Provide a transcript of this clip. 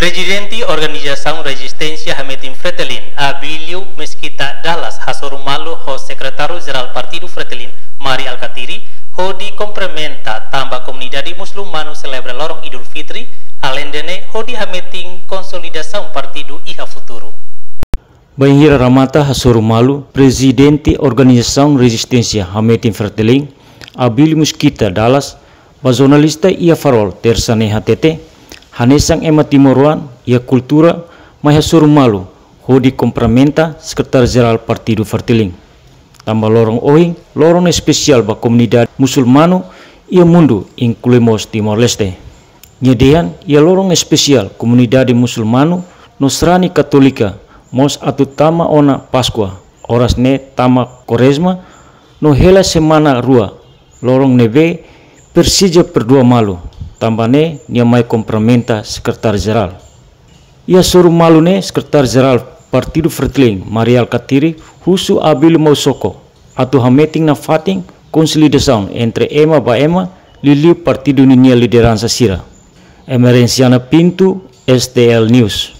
Presidente Organização Resistência Hametim Fretilin, Abilio Mesquita Dallas, Hasorumalu, ho Secretário-Geral Partido Fretilin, Mari Alkatiri, ho di complementa tamba comunidade muçulmano celebra lorong Idul Fitri, além dene ho di Hametim Consolidação Partido Iha Futuro. Banhira Ramata Hasorumalu, Presidente Organização Resistência Hametim Fretilin, Abilio Mesquita Dallas, Bazonalista Ia Farol Tersane HTT, Hanesang Ema Timoruan, ia cultura, mai Hasorumalu, ho di complementa Secretário-Geral Partido Fretilin. Tambah lorong oing, lorong especial ba komunidade musulmano ia mundo incluemos Timor-Leste. Nyedean ia lorong especial komunidade musulmano Nosrani Katolika, mos atu tama ona Pascua, oras ne tama Koresma, no hela semana rua, lorong nebe Persija perdua malu. Tambane nia mai complementa Secretário-Geral. Ia Sorumalu ne Secretário-Geral Partido Fretilin, Mari Alkatiri, husu Abilio Mausoko, atu hameting na fating konsolidação entre Ema ba Ema, Liliu Partido Ninia Liderança Sira. Emerenciana Pinto, STL News.